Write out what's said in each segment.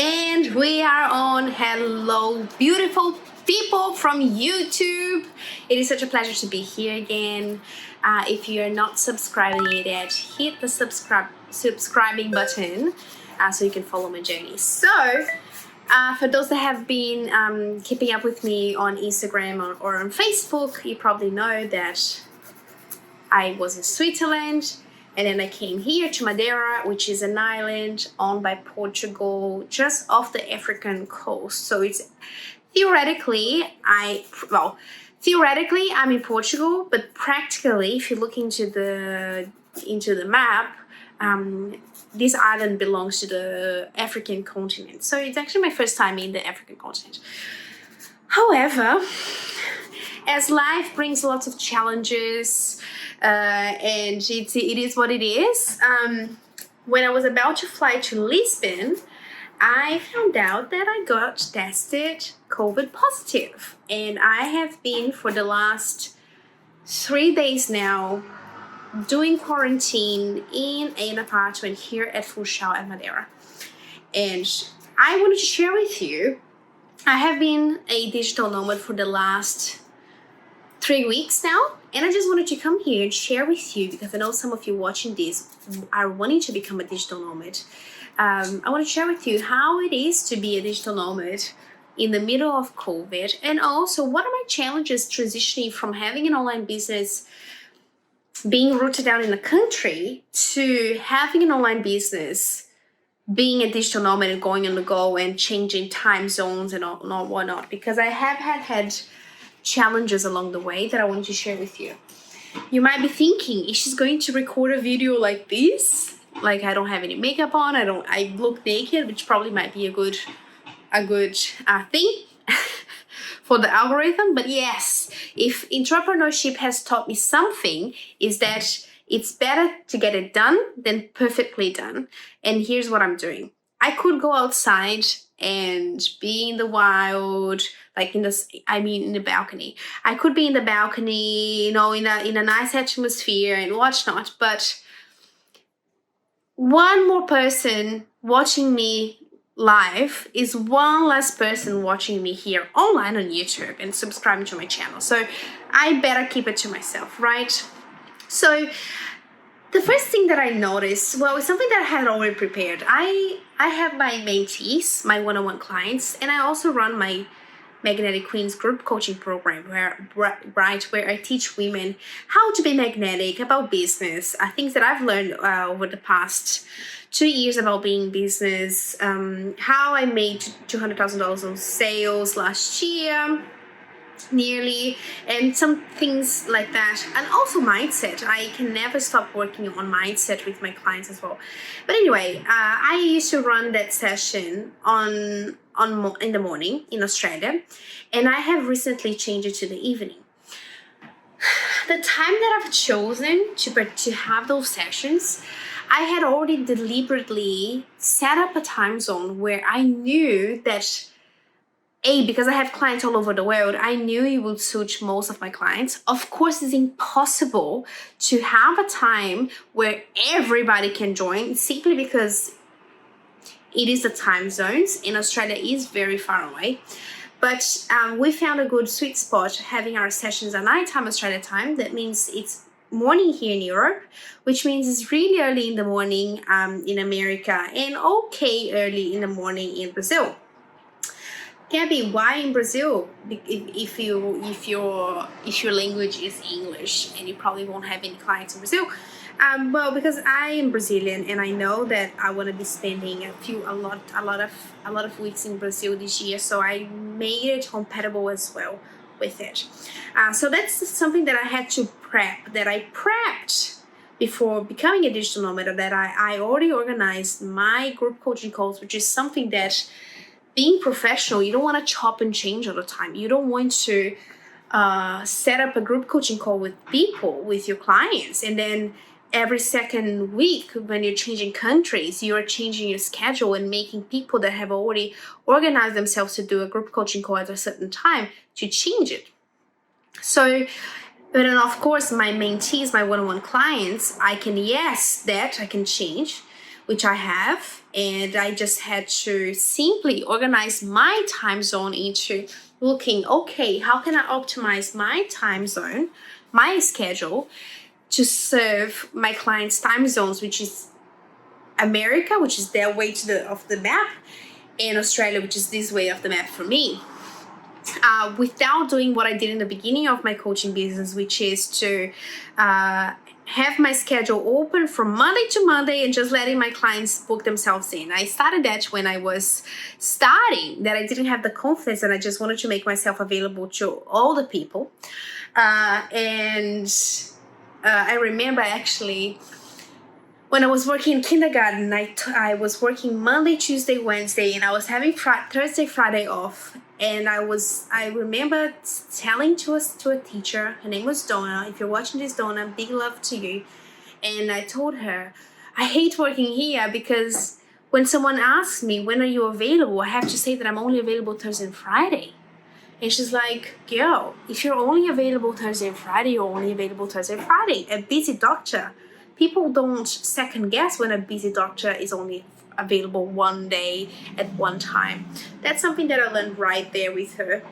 And we are on. Hello, beautiful people from YouTube. It is such a pleasure to be here again. If you are not subscribing yet, hit the subscribing button so you can follow my journey. So, for those that have been keeping up with me on Instagram or on Facebook, you probably know that I was in Switzerland. And then I came here to Madeira, which is an island owned by Portugal, just off the African coast. So it's theoretically, I'm in Portugal, but practically, if you look into the map, this island belongs to the African continent. So it's actually my first time in the African continent. However, as life brings lots of challenges, and it is what it is. When I was about to fly to Lisbon, I found out that I got tested COVID positive. And I have been for the last 3 days now doing quarantine in an apartment here at Funchal at Madeira. And I wanted to share with you, I have been a digital nomad for the last 3 weeks now, and I just wanted to come here and share with you, because I know some of you watching this are wanting to become a digital nomad. I want to share with you how it is to be a digital nomad in the middle of COVID, and also what are my challenges transitioning from having an online business being rooted down in the country to having an online business, being a digital nomad and going on the go and changing time zones and all whatnot, because I have had challenges along the way that I want to share with you. You might be thinking, is she going to record a video like this? Like, I don't have any makeup on, I look naked, which probably might be a good thing for the algorithm. But yes, if entrepreneurship has taught me something, is that it's better to get it done than perfectly done. And here's what I'm doing. I could go outside and be in the wild, like in the balcony. I could be in the balcony, in a nice atmosphere and whatnot. But one more person watching me live is one less person watching me here online on YouTube and subscribing to my channel. So I better keep it to myself, right? So the first thing that I noticed, it's something that I had already prepared. I have my mentees, my one-on-one clients, and I also run my Magnetic Queens group coaching program where I teach women how to be magnetic about business, things that I've learned over the past 2 years about being in business, how I made $200,000 on sales last year, nearly, and some things like that, and also mindset. I can never stop working on mindset with my clients as well. But anyway, I used to run that session in the morning in Australia, and I have recently changed it to the evening. The time that I've chosen to have those sessions, I had already deliberately set up a time zone where I knew that because I have clients all over the world, I knew it would suit most of my clients. Of course, it's impossible to have a time where everybody can join, simply because it is the time zones, and Australia is very far away. But we found a good sweet spot having our sessions at nighttime Australia time. That means it's morning here in Europe, which means it's really early in the morning in America, and okay early in the morning in Brazil. Gabby, why in Brazil? If your language is English, and you probably won't have any clients in Brazil. Because I am Brazilian, and I know that I want to be spending a lot of weeks in Brazil this year, so I made it compatible as well with it. So that's something that I had to prep. That I prepped before becoming a digital nomad. That I already organized my group coaching calls, which is something that, being professional, you don't want to chop and change all the time. You don't want to set up a group coaching call with your clients, and then every second week when you're changing countries, you're changing your schedule and making people that have already organized themselves to do a group coaching call at a certain time to change it. So, but then of course, my mentees, my one-on-one clients, I can change, which I have. And I just had to simply organize my time zone into looking, okay, how can I optimize my time zone, my schedule, to serve my clients' time zones, which is America, which is their way of the map, and Australia, which is this way of the map for me. Without doing what I did in the beginning of my coaching business, which is to have my schedule open from Monday to Monday and just letting my clients book themselves in. I started that when I was starting, that I didn't have the confidence and I just wanted to make myself available to all the people. I remember actually when I was working in kindergarten, I was working Monday, Tuesday, Wednesday, and I was having Thursday, Friday off. And I remember telling to a teacher, her name was Donna. If you're watching this, Donna, big love to you. And I told her, I hate working here because when someone asks me, when are you available? I have to say that I'm only available Thursday and Friday. And she's like, girl, if you're only available Thursday and Friday, you're only available Thursday and Friday. A busy doctor. People don't second guess when a busy doctor is only available one day at one time. That's something that I learned right there with her.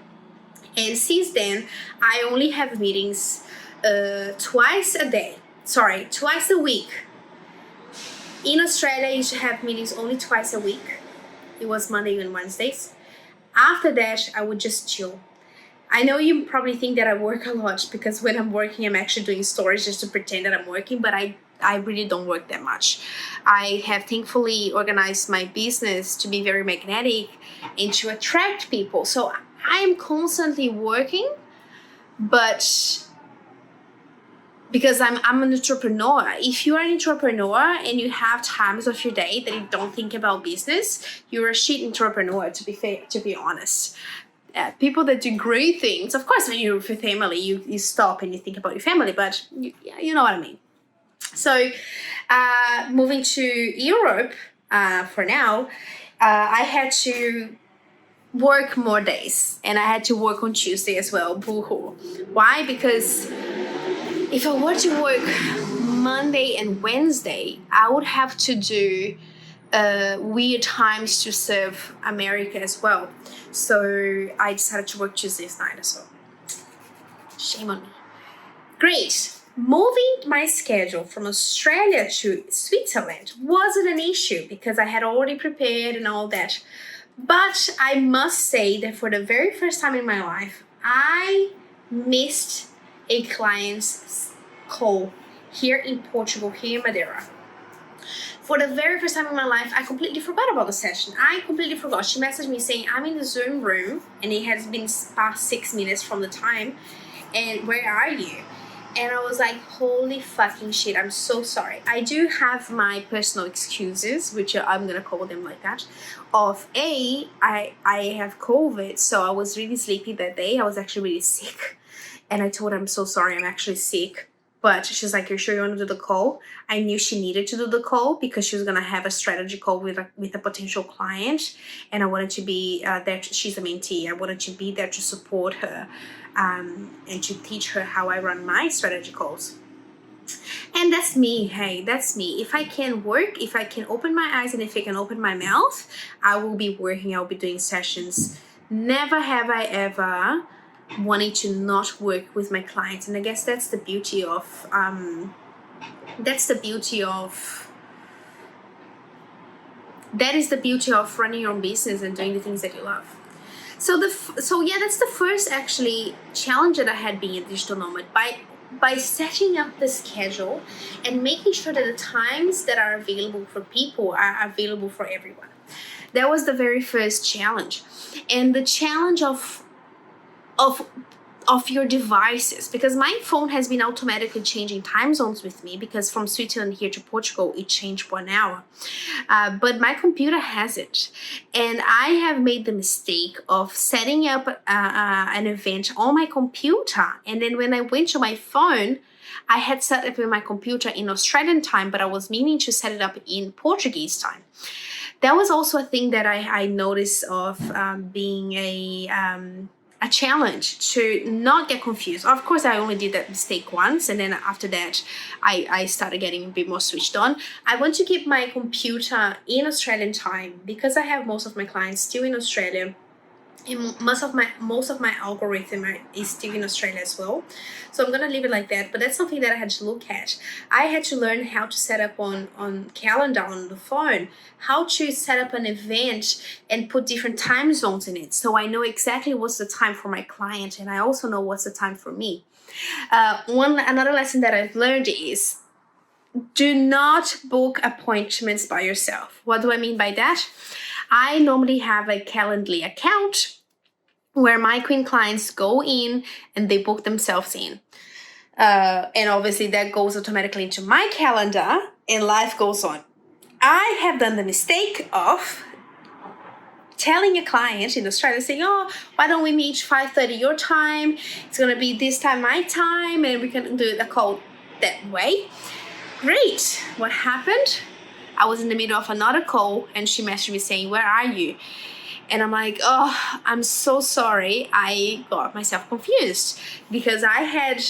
And since then, I only have meetings twice a week. In Australia, I used to have meetings only twice a week. It was Monday and Wednesdays. After that, I would just chill. I know you probably think that I work a lot because when I'm working, I'm actually doing stories just to pretend that I'm working, but I really don't work that much. I have thankfully organized my business to be very magnetic and to attract people. So I am constantly working, but because I'm an entrepreneur. If you are an entrepreneur and you have times of your day that you don't think about business, you're a shit entrepreneur, to be honest. People that do great things, of course, when you're with your family, you stop and you think about your family, but you know what I mean. So moving to Europe for now, I had to work more days and I had to work on Tuesday as well. Boo-hoo. Why? Because if I were to work Monday and Wednesday, I would have to do weird times to serve America as well. So I decided to work Tuesdays night as well. Shame on me. Great. Moving my schedule from Australia to Switzerland wasn't an issue because I had already prepared and all that. But I must say that for the very first time in my life, I missed a client's call here in Portugal, here in Madeira. For the very first time in my life, I completely forgot about the session. I completely forgot. She messaged me saying, I'm in the Zoom room and it has been past 6 minutes from the time. And where are you? And I was like, holy fucking shit, I'm so sorry. I do have my personal excuses, which I'm going to call them like that, of I have COVID, so I was really sleepy that day. I was actually really sick. And I told her, I'm so sorry, I'm actually sick. But she's like, you're sure you want to do the call? I knew she needed to do the call because she was going to have a strategy call with a potential client. And I wanted to be there. She's a mentee. I wanted to be there to support her and to teach her how I run my strategy calls. And that's me. Hey, that's me. If I can work, if I can open my eyes and if I can open my mouth, I will be working. I'll be doing sessions. Never have I ever wanting to not work with my clients. And I guess that's the beauty of that is the beauty of running your own business and doing the things that you love. So that's the first actually challenge that I had being a digital nomad, by setting up the schedule and making sure that the times that are available for people are available for everyone. That was the very first challenge. And the challenge of your devices, because my phone has been automatically changing time zones with me, because from Switzerland here to Portugal it changed 1 hour, but my computer hasn't. And I have made the mistake of setting up an event on my computer, and then when I went to my phone, I had set up in my computer in Australian time, but I was meaning to set it up in Portuguese time. That was also a thing that I noticed of being a challenge to not get confused. Of course, I only did that mistake once, and then after that, I started getting a bit more switched on. I want to keep my computer in Australian time because I have most of my clients still in Australia. And most of my algorithm is still in Australia as well, so I'm gonna leave it like that. But that's something that I had to look at. I had to learn how to set up on calendar on the phone, how to set up an event and put different time zones in it, so I know exactly what's the time for my client, and I also know what's the time for me. Another lesson that I've learned is do not book appointments by yourself. What do I mean by that? I normally have a Calendly account where my queen clients go in and they book themselves in. And obviously that goes automatically into my calendar and life goes on. I have done the mistake of telling a client in Australia, saying, oh, why don't we meet 5:30 your time? It's going to be this time my time, and we can do the call that way. Great. What happened? I was in the middle of another call and she messaged me saying, where are you? And I'm like, oh, I'm so sorry. I got myself confused because I had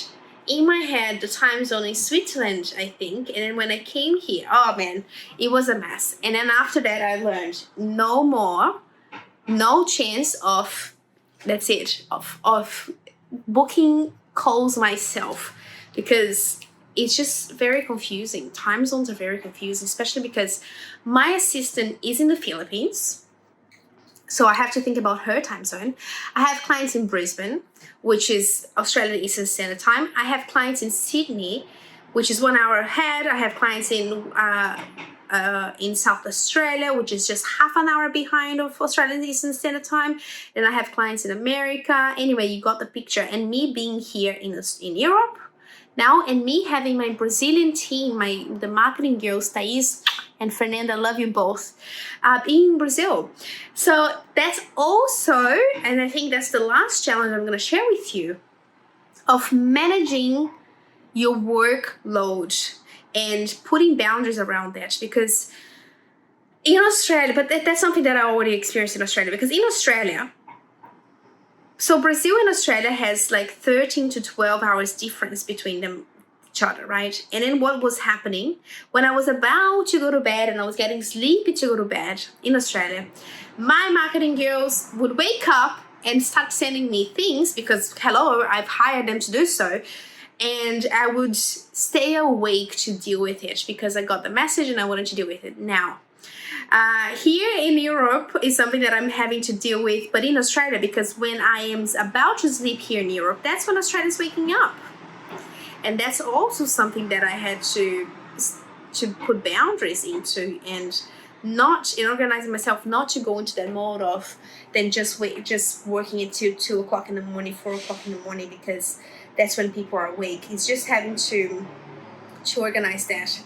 in my head the time zone in Switzerland, I think. And then when I came here, oh man, it was a mess. And then after that, I learned no chance of, that's it, of booking calls myself, because it's just very confusing. Time zones are very confusing, especially because my assistant is in the Philippines. So I have to think about her time zone. I have clients in Brisbane, which is Australian Eastern Standard Time. I have clients in Sydney, which is 1 hour ahead. I have clients in South Australia, which is just half an hour behind of Australian Eastern Standard Time. Then I have clients in America. Anyway, you got the picture. And me being here in Europe now, and me having my Brazilian team, the marketing girls, Thais and Fernanda, love you both, being in Brazil. So that's also, and I think that's the last challenge I'm going to share with you, of managing your workload and putting boundaries around that. Because in Australia, but that's something that I already experienced in Australia, because in Australia, so Brazil and Australia has like 13 to 12 hours difference between them, each other, right? And then what was happening when I was about to go to bed and I was getting sleepy to go to bed in Australia, my marketing girls would wake up and start sending me things because, hello, I've hired them to do so. And I would stay awake to deal with it because I got the message and I wanted to deal with it now. Here in Europe is something that I'm having to deal with, but in Australia, because when I am about to sleep here in Europe, that's when Australia's waking up. And that's also something that I had to put boundaries into, and not in organizing myself, not to go into that mode of then just working until 2 o'clock in the morning, 4 o'clock in the morning, because that's when people are awake. It's just having to organize that.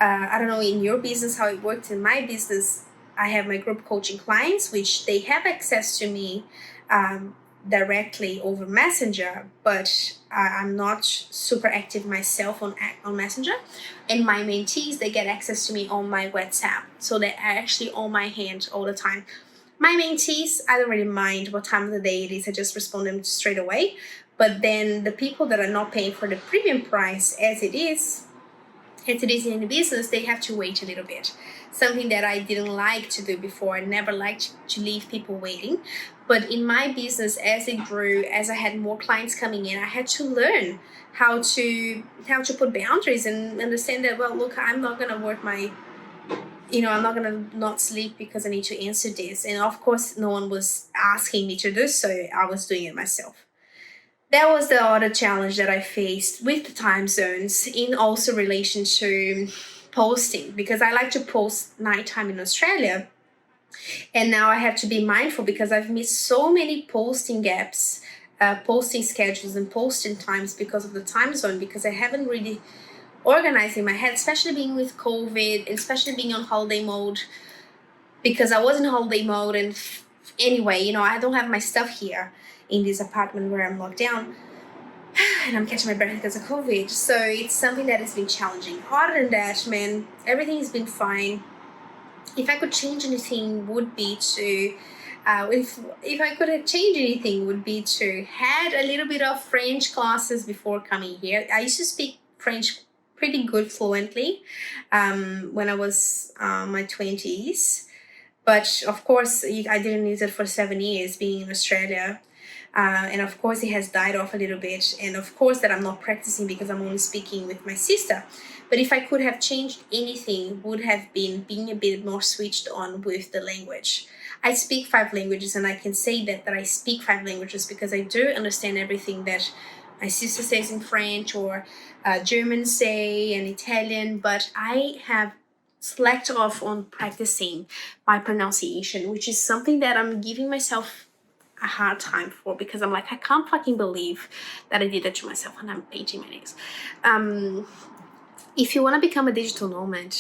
I don't know in your business how it works. In my business, I have my group coaching clients, which they have access to me directly over Messenger, but I'm not super active myself on Messenger. And my mentees, they get access to me on my WhatsApp, so they're actually on my hand all the time. My mentees, I don't really mind what time of the day it is. I just respond them straight away. But then the people that are not paying for the premium price as it is in the business, they have to wait a little bit. Something that I didn't like to do before. I never liked to leave people waiting. But in my business, as it grew, as I had more clients coming in, I had to learn how to put boundaries and understand that, well, look, I'm not going to work I'm not going to not sleep because I need to answer this. And of course, no one was asking me to do so. I was doing it myself. That was the other challenge that I faced with the time zones, in also relation to posting, because I like to post nighttime in Australia. And now I have to be mindful because I've missed so many posting gaps, posting schedules and posting times because of the time zone, because I haven't really organized in my head, especially being with COVID, and especially being on holiday mode, because I was in holiday mode. And anyway, I don't have my stuff here in this apartment where I'm locked down, and I'm catching my breath because of COVID. So it's something that has been challenging. Other than that, man, everything has been fine. If I could change anything, would be to If I could have changed anything, would be to had a little bit of French classes before coming here. I used to speak French pretty good fluently when I was my 20s. But of course, I didn't use it for 7 years being in Australia. And of course, it has died off a little bit. And of course, that I'm not practicing because I'm only speaking with my sister. But if I could have changed anything, would have been being a bit more switched on with the language. I speak 5 languages, and I can say that I speak 5 languages because I do understand everything that my sister says in French or German say and Italian, but I have slacked off on practicing my pronunciation, which is something that I'm giving myself a hard time for because I'm like, I can't fucking believe that I did that to myself, and I'm painting my nails. If you want to become a digital nomad,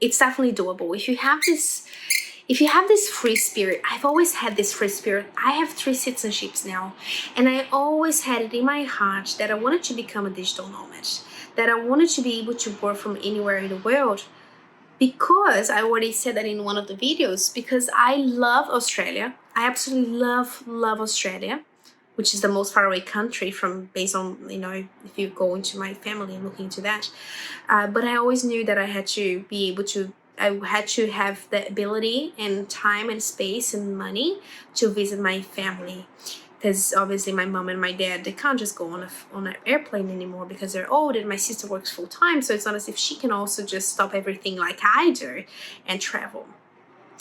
it's definitely doable. If you have this free spirit, I've always had this free spirit. I have 3 citizenships now, and I always had it in my heart that I wanted to become a digital nomad, that I wanted to be able to work from anywhere in the world, because I already said that in one of the videos, because I love Australia. I absolutely love Australia, which is the most faraway country from based on, if you go into my family and look into that. But I always knew that I had to be able to, I had to have the ability and time and space and money to visit my family. Because obviously my mom and my dad, they can't just go on an airplane anymore because they're old, and my sister works full time. So it's not as if she can also just stop everything like I do and travel.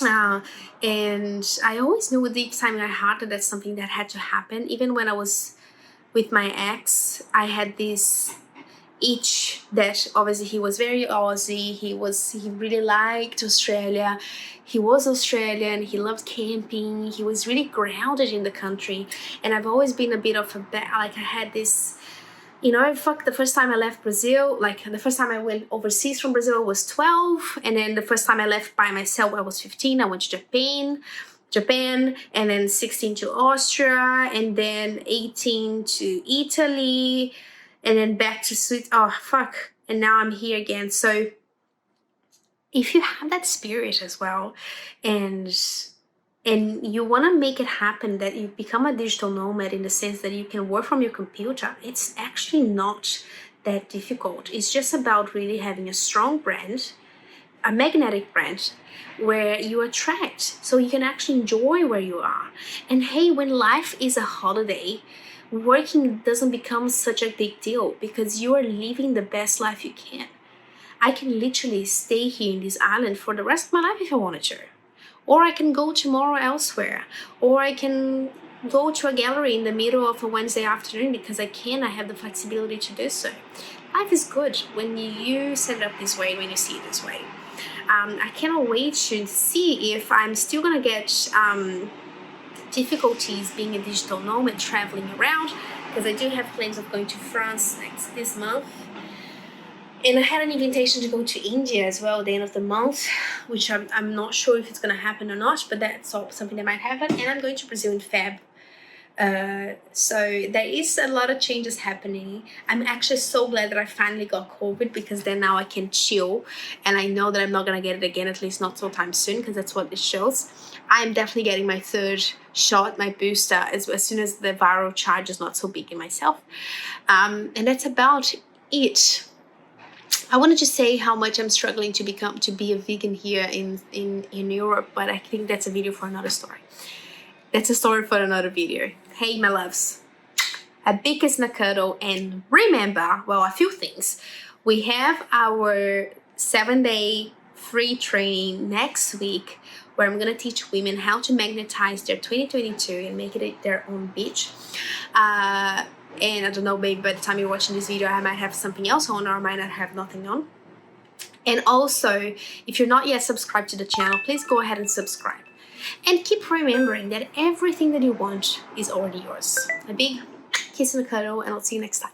And I always knew deep inside my heart that that's something that had to happen. Even when I was with my ex, I had this itch that obviously he was very Aussie. He really liked Australia. He was Australian. He loved camping. He was really grounded in the country. And I've always been a bit of I had this, the first time I left Brazil, the first time I went overseas from Brazil was 12. And then the first time I left by myself, I was 15. I went to Japan, and then 16 to Austria, and then 18 to Italy, and then back to and now I'm here again. So if you have that spirit as well, and you want to make it happen, that you become a digital nomad in the sense that you can work from your computer, it's actually not that difficult. It's just about really having a strong brand, a magnetic brand, where you attract, so you can actually enjoy where you are. And hey, when life is a holiday, working doesn't become such a big deal because you are living the best life you can. I can literally stay here in this island for the rest of my life if I wanted to. Or I can go tomorrow elsewhere. Or I can go to a gallery in the middle of a Wednesday afternoon because I have the flexibility to do so. Life is good when you set it up this way, when you see it this way. I cannot wait to see if I'm still going to get difficulties being a digital nomad traveling around, because I do have plans of going to France this month, and I had an invitation to go to India as well at the end of the month, which I'm not sure if it's going to happen or not, but that's something that might happen. And I'm going to Brazil in Feb. So there is a lot of changes happening. I'm actually so glad that I finally got COVID, because then now I can chill, and I know that I'm not going to get it again, at least not sometime soon, because that's what it shows. I'm definitely getting my 3rd shot, my booster, as soon as the viral charge is not so big in myself. And that's about it. I wanted to say how much I'm struggling to be a vegan here in Europe, but I think that's a video for another story. That's a story for another video. Hey, my loves, a big kiss and a cuddle, and remember, a few things. We have our 7-day free training next week, where I'm going to teach women how to magnetize their 2022 and make it their own beach. And I don't know, maybe by the time you're watching this video, I might have something else on, or I might not have nothing on. And also, if you're not yet subscribed to the channel, please go ahead and subscribe. And keep remembering that everything that you want is already yours. A big kiss and a cuddle, and I'll see you next time.